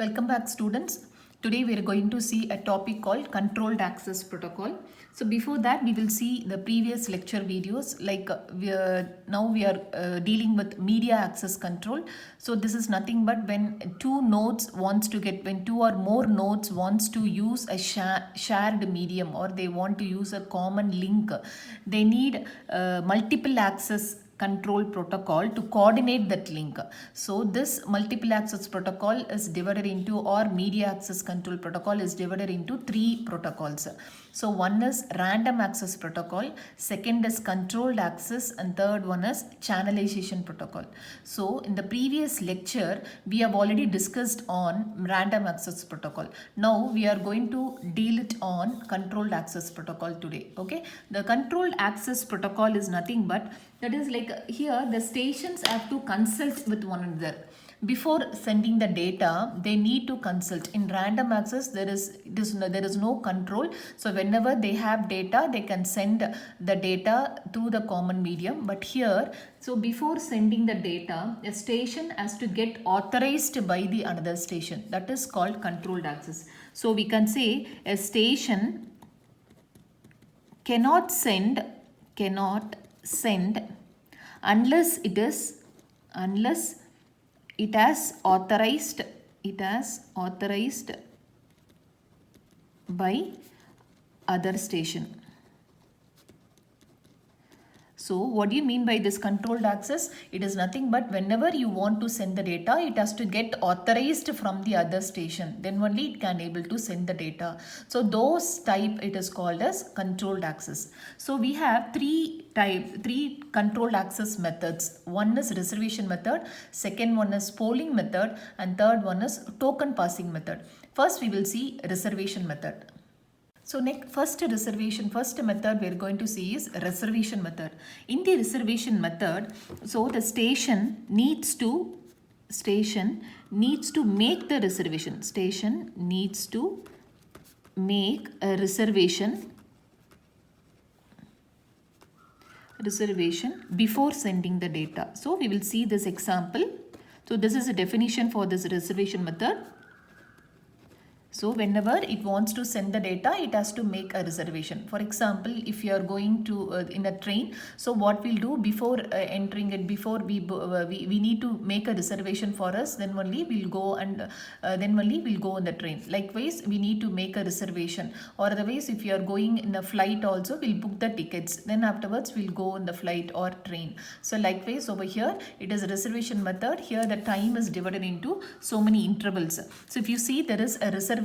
Welcome back, students. Today we are going to see a topic called controlled access protocol. So before that we will see the previous lecture videos, like now we are dealing with media access control. So this is nothing but when two or more nodes wants to use a shared medium, or they want to use a common link, they need multiple access control protocol to coordinate that link. So this multiple access protocol is divided into, or media access control protocol is divided into three protocols. So one is random access protocol, second is controlled access, and third one is channelization protocol. So in the previous lecture we have already discussed on random access protocol. Now we are going to deal it on controlled access protocol today. Okay, the controlled access protocol is nothing but, that is like, here the stations have to consult with one another. Before sending the data, they need to consult. In random access, there is no control. So whenever they have data, they can send the data through the common medium. But here, so before sending the data, a station has to get authorized by the another station. That is called controlled access. So we can say a station cannot send unless it has authorized by other station. So what do you mean by this controlled access? It is nothing but whenever you want to send the data, it has to get authorized from the other station. Then only it can able to send the data. So those type, it is called as controlled access. So we have three controlled access methods. One is reservation method, second one is polling method, and third one is token passing method. First we will see reservation method. So first method we are going to see is reservation method. In the reservation method, so the station needs to make the reservation. Station needs to make a reservation before sending the data. So we will see this example. So this is a definition for this reservation method. So whenever it wants to send the data, it has to make a reservation. For example, if you are going to in a train, so what we'll do before entering it, before we need to make a reservation for us, then only we'll go and go on the train. Likewise, we need to make a reservation, or otherwise if you are going in a flight also, we'll book the tickets, then afterwards we'll go on the flight or train. So likewise over here, it is a reservation method. Here the time is divided into so many intervals. So if you see, there is a reservation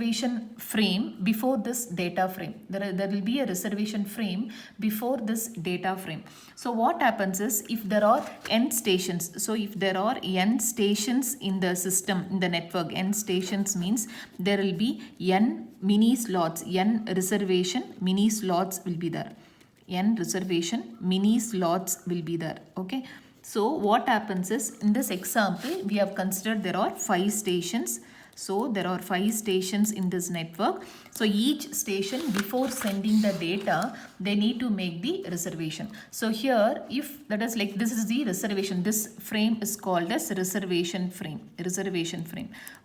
frame before this data frame. There will be a reservation frame before this data frame. So what happens is, if there are n stations, so if there are n stations in the system, in the network, n stations means there will be n mini slots, n reservation mini slots will be there. N reservation mini slots will be there. Okay. So what happens is, in this example, we have considered there are 5 stations. So there are 5 stations in this network. So each station, before sending the data, they need to make the reservation. So here, if that is like, this is the reservation, this frame is called as reservation frame.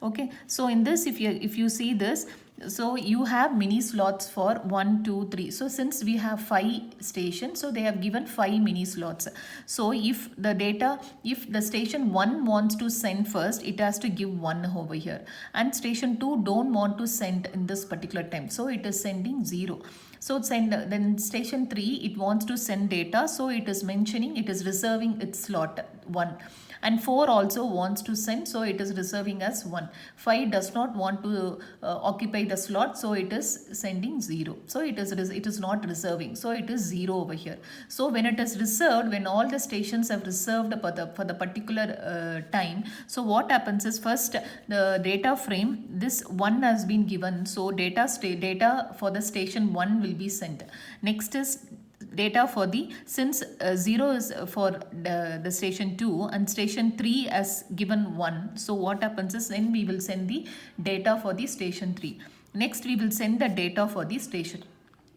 Okay. So in this, if you see this, so you have mini slots for 1, 2, 3. So since we have 5 stations, so they have given 5 mini slots. So if the station 1 wants to send first, it has to give 1 over here, and station 2 don't want to send in this particular time, so it is sending 0. So then station 3, it wants to send data, so it is mentioning, it is reserving its slot 1. And 4 also wants to send, so it is reserving as 1. 5 does not want to occupy the slot, so it is sending 0. So it is not reserving, so it is 0 over here. So when it is reserved, when all the stations have reserved for the particular time, so what happens is, first the data frame, this 1 has been given, so data for the station 1 will be sent. Next is data for the, since 0 is for the station 2 and station 3 has given 1, so what happens is, then we will send the data for the station 3. Next we will send the data for the station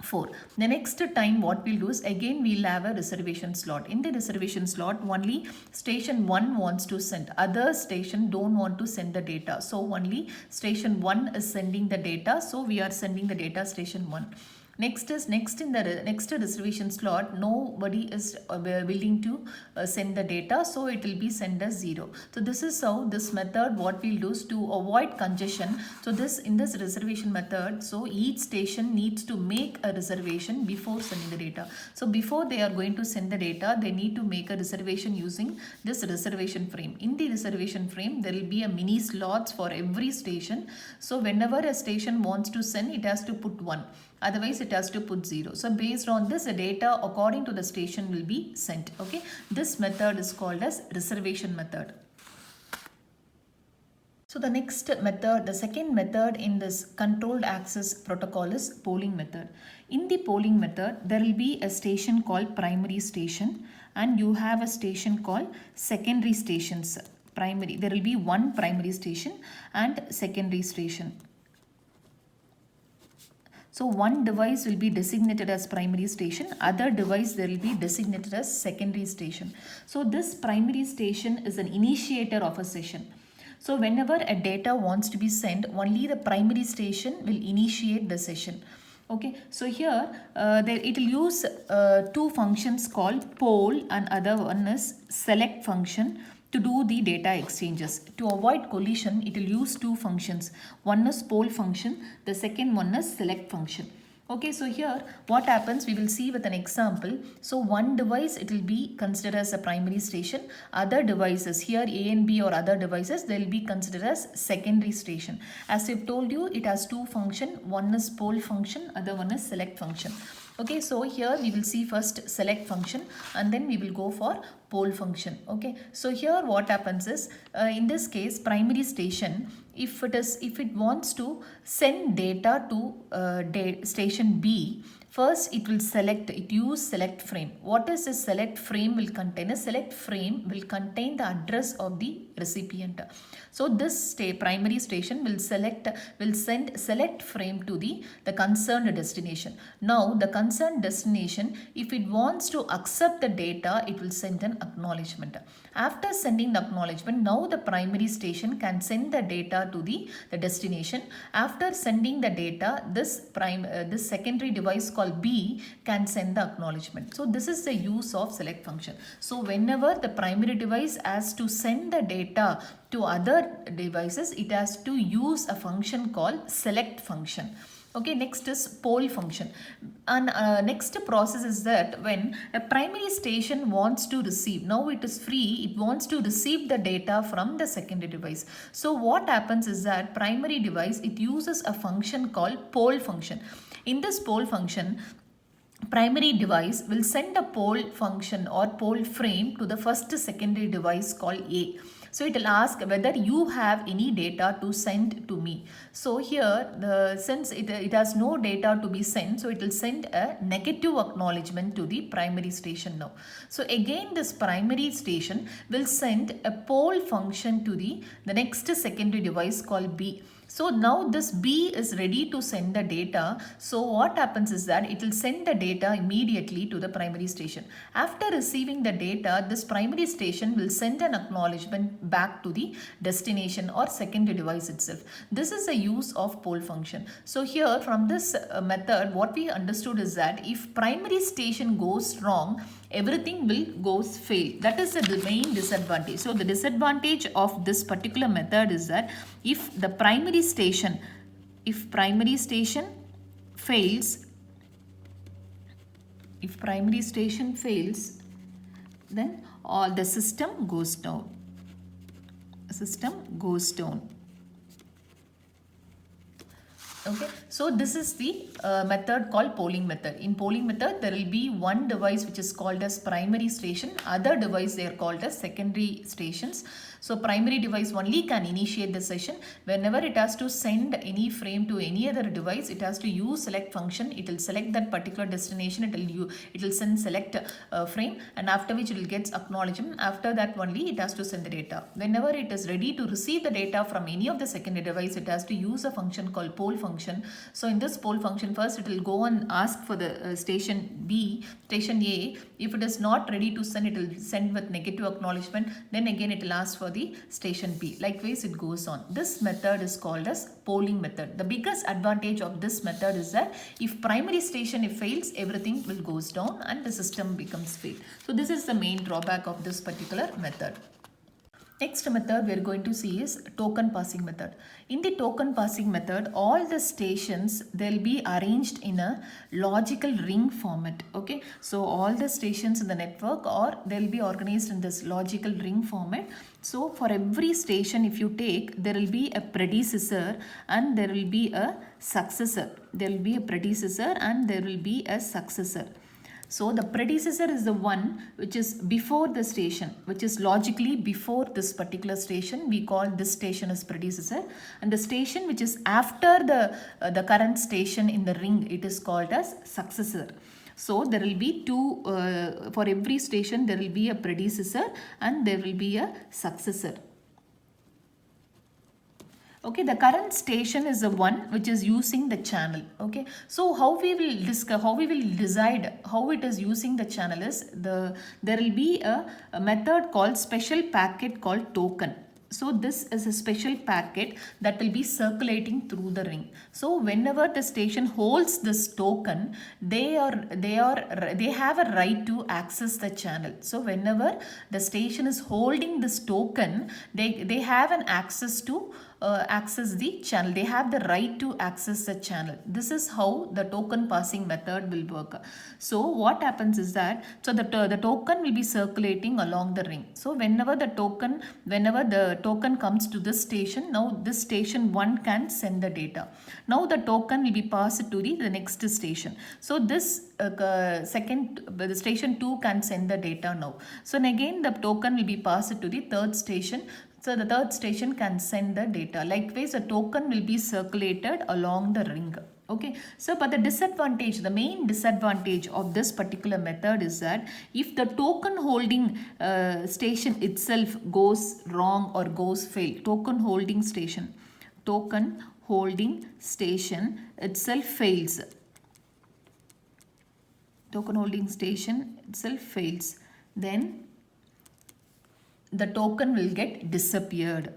4. The next time what we'll do is again we'll have a reservation slot. In the reservation slot only station 1 wants to send, other station don't want to send the data, so only station 1 is sending the data, so we are sending the data station 1. Next in the next reservation slot nobody is willing to send the data, so it will be sent as 0. So this is how this method what we'll do is to avoid congestion. So this in this reservation method, so each station needs to make a reservation before sending the data. So before they are going to send the data, they need to make a reservation using this reservation frame. In the reservation frame there will be a mini slots for every station. So whenever a station wants to send, it has to put 1. Otherwise it has to put 0. So based on this, the data according to the station will be sent. Okay, this method is called as reservation method. So the next method, the second method in this controlled access protocol is polling method. In the polling method, there will be a station called primary station and you have a station called secondary stations. Primary, there will be one primary station and secondary station. So one device will be designated as primary station, other device there will be designated as secondary station. So this primary station is an initiator of a session. So whenever a data wants to be sent, only the primary station will initiate the session. Okay, so here it will use two functions called poll and other one is select function to do the data exchanges. To avoid collision, it will use two functions. One is poll function, the second one is select function. Okay, so here what happens, we will see with an example. So one device, it will be considered as a primary station. Other devices, here A and B or other devices, they will be considered as secondary station. As I've told you, it has two functions. One is poll function, other one is select function. Okay, so here we will see first select function and then we will go for poll function. Okay, so here what happens is in this case primary station, if it wants to send data to station B, first it will use select frame. What is a select frame will contain? A select frame will contain the address of the recipient. So this primary station will send select frame to the concerned destination. Now the concerned destination, if it wants to accept the data, it will send an acknowledgement. After sending the acknowledgement, now the primary station can send the data to the destination. After sending the data, this secondary device called B can send the acknowledgement. So this is the use of select function. So whenever the primary device has to send the data to other devices, it has to use a function called select function. Okay, next is poll function. And next process is that when a primary station wants to receive, now it is free, it wants to receive the data from the secondary device. So what happens is that primary device, it uses a function called poll function. In this poll function, primary device will send a poll function or poll frame to the first secondary device called A. So it will ask whether you have any data to send to me. So here, since it has no data to be sent, so it will send a negative acknowledgement to the primary station now. So again, this primary station will send a poll function to the next secondary device called B. So now this B is ready to send the data. So what happens is that it will send the data immediately to the primary station. After receiving the data, this primary station will send an acknowledgement back to the destination or secondary device itself. This is the use of poll function. So here from this method, what we understood is that if primary station goes wrong, everything will goes fail. That is the main disadvantage. So the disadvantage of this particular method is that if the primary station fails, then all the system goes down. Okay, so this is the method called polling method. In polling method, there will be one device which is called as primary station, other device they are called as secondary stations. So primary device only can initiate the session. Whenever it has to send any frame to any other device, it has to use select function. It will select that particular destination. It will send select frame, and after which it will get acknowledgement. After that only it has to send the data. Whenever it is ready to receive the data from any of the secondary device, it has to use a function called poll function. So in this poll function, first it will go and ask for the station B, station A. If it is not ready to send, it will send with negative acknowledgement. Then again it will ask for the station B. Likewise it goes on. This method is called as polling method. The biggest advantage of this method is that if primary station if fails, everything will goes down and the system becomes fail. So this is the main drawback of this particular method. Next method we are going to see is token passing method. In the token passing method, all the stations they'll be arranged in a logical ring format. Okay, so all the stations in the network or they'll be organized in this logical ring format. So for every station if you take, there will be a predecessor and there will be a successor. There will be a predecessor and there will be a successor. So the predecessor is the one which is before the station, which is logically before this particular station. We call this station as predecessor, and the station which is after the current station in the ring, it is called as successor. So there will be two, for every station there will be a predecessor and there will be a successor. Okay, the current station is the one which is using the channel. Okay, so how we will discuss, how we will decide how it is using the channel is there will be a method called special packet called token. So this is a special packet that will be circulating through the ring. So whenever the station holds this token, they have a right to access the channel. So whenever the station is holding this token, they have an access to access the channel. They have the right to access the channel. This is how the token passing method will work. So what happens is that the token will be circulating along the ring. So whenever the token comes to this station, now this station 1 can send the data. Now the token will be passed to the next station. So this the station 2 can send the data now. So and again the token will be passed to the third station. So the third station can send the data. Likewise, a token will be circulated along the ring. Okay, so but the main disadvantage of this particular method is that if the token holding station itself goes wrong or goes fail, token holding station itself fails. Token holding station itself fails, then the token will get disappeared.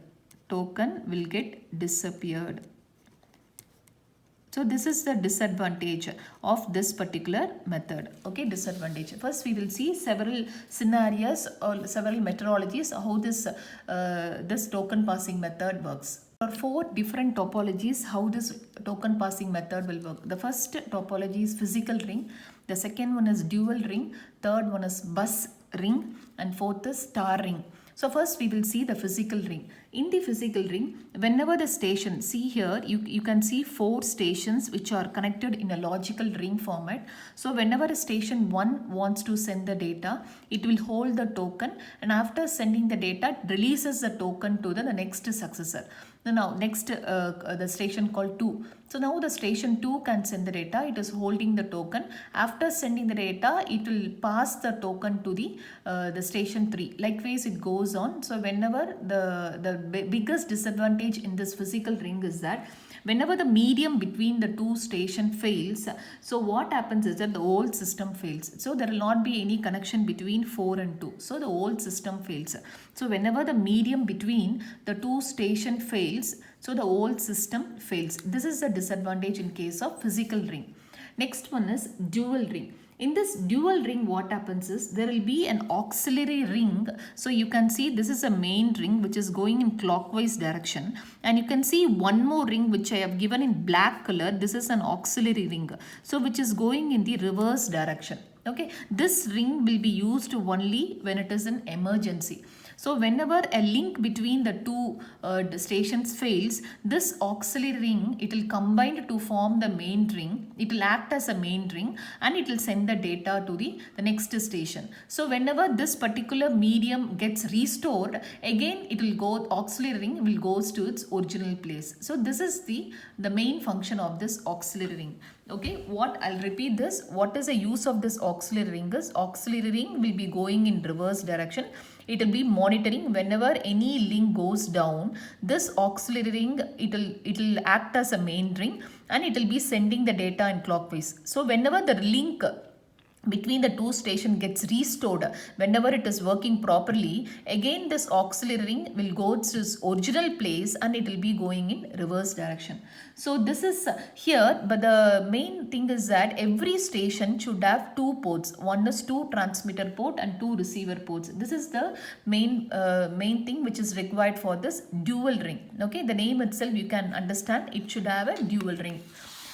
So this is the disadvantage of this particular method. Okay, disadvantage. First we will see several scenarios or several methodologies how this token passing method works. There are 4 different topologies how this token passing method will work. The first topology is physical ring. The second one is dual ring. Third one is bus ring. And fourth is star ring. So first we will see the physical ring. In the physical ring, whenever the station, see here, you can see 4 stations which are connected in a logical ring format. So whenever a station 1 wants to send the data, it will hold the token, and after sending the data, it releases the token to the next successor. Now next the station called 2. So now the station 2 can send the data. It is holding the token. After sending the data, it will pass the token to the station 3. Likewise it goes on. So whenever the biggest disadvantage in this physical ring is that whenever the medium between the 2 stations fails, so what happens is that the whole system fails. So there will not be any connection between 4 and 2. So the whole system fails. So whenever the medium between the 2 stations fails, so the whole system fails. This is the disadvantage in case of physical ring. Next one is dual ring. In this dual ring, what happens is there will be an auxiliary ring. So you can see this is a main ring which is going in clockwise direction, and you can see one more ring which I have given in black color. This is an auxiliary ring, so which is going in the reverse direction. Okay, this ring will be used only when it is an emergency. So whenever a link between the two stations fails, this auxiliary ring, it will combine to form the main ring. It will act as a main ring and it will send the data to the next station. So whenever this particular medium gets restored, again it will go, auxiliary ring will goes to its original place. So this is the main function of this auxiliary ring. Okay, I'll repeat this. What is the use of this auxiliary ring is, auxiliary ring will be going in reverse direction. It will be monitoring whenever any link goes down. This auxiliary ring, it will act as a main ring and it will be sending the data in clockwise. So whenever the link between the two station gets restored, whenever it is working properly, again this auxiliary ring will go to its original place and it will be going in reverse direction. So this is here, but the main thing is that every station should have two ports. One is two transmitter port and two receiver ports. This is the main thing which is required for this dual ring. Okay, the name itself you can understand, it should have a dual ring.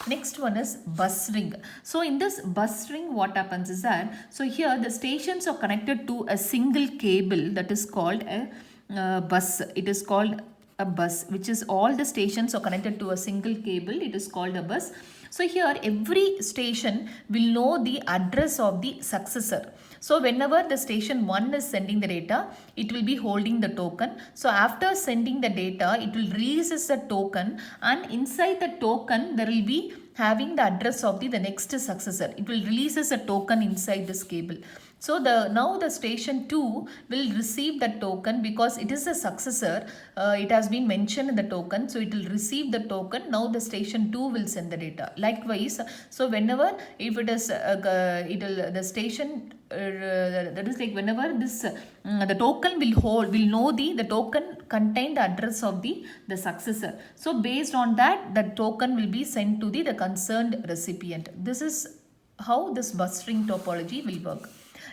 Next one is bus ring. So in this bus ring, what happens is that, so here the stations are connected to a single cable that is called a bus. It is called a bus, which is all the stations are connected to a single cable. It is called a bus. So here every station will know the address of the successor. So whenever the station 1 is sending the data, it will be holding the token. So after sending the data, it will release a token, and inside the token there will be having the address of the next successor. It will release a token inside this cable. So now the station 2 will receive the token because it is a successor. It has been mentioned in the token. So it will receive the token. Now the station 2 will send the data. Likewise, so whenever if it is the station that is like whenever this the token will know the token contain the address of the successor. So based on that, the token will be sent to the concerned recipient. This is how this bus ring topology will work.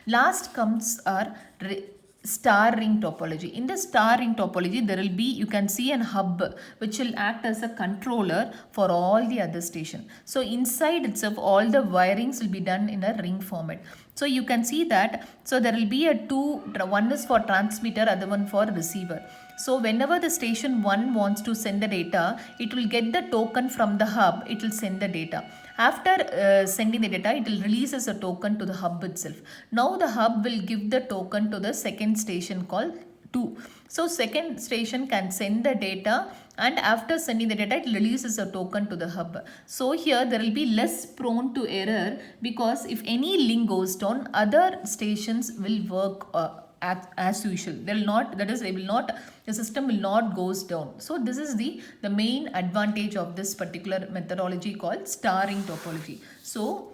Last comes our star ring topology. In the star ring topology, there will be, you can see an hub which will act as a controller for all the other station. So inside itself, all the wirings will be done in a ring format. So you can see that, so there will be one is for transmitter, other one for receiver. So whenever the station 1 wants to send the data, it will get the token from the hub, it will send the data. After sending the data, it will release as a token to the hub itself. Now the hub will give the token to the second station called 2. So second station can send the data, and after sending the data, it releases a token to the hub. So here there will be less prone to error, because if any link goes down, other stations will work as usual. They will not, that is, the system will not goes down. So this is the main advantage of this particular methodology called starring topology. So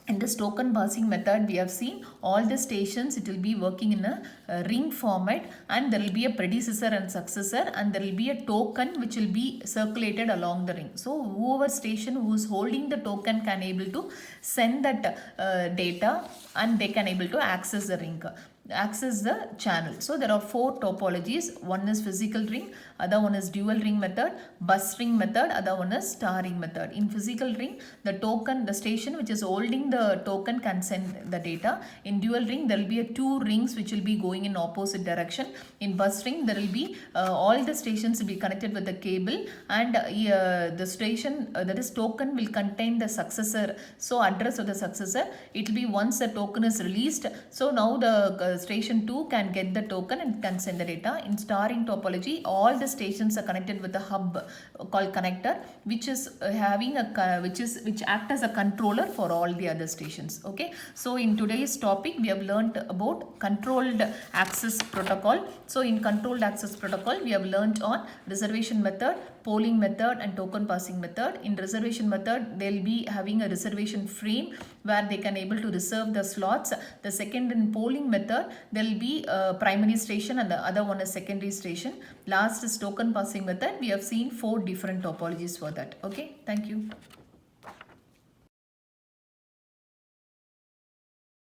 in this token passing method, we have seen all the stations, it will be working in a ring format, and there will be a predecessor and successor, and there will be a token which will be circulated along the ring. So whoever station who is holding the token can able to send that data, and they can able to access the ring, access the channel. So there are 4 topologies. One is physical ring, other one is dual ring method, bus ring method, other one is star ring method. In physical ring, the station which is holding the token can send the data. In dual ring, there will be 2 rings which will be going in opposite direction. In bus ring, there will be all the stations will be connected with the cable, and the station that is token will contain the successor. So address of the successor, it will be once the token is released. So now the station 2 can get the token and can send the data. In starring topology, all the stations are connected with a hub called connector, which is having which act as a controller for all the other stations. Okay, so in today's topic we have learned about controlled access protocol. So in controlled access protocol, we have learned on reservation method, polling method, and token passing method. In reservation method, they'll be having a reservation frame where they can able to reserve the slots. The second, in polling method, there will be a primary station and the other one is secondary station. Last is token passing method. We have seen 4 different topologies for that. Okay, thank you.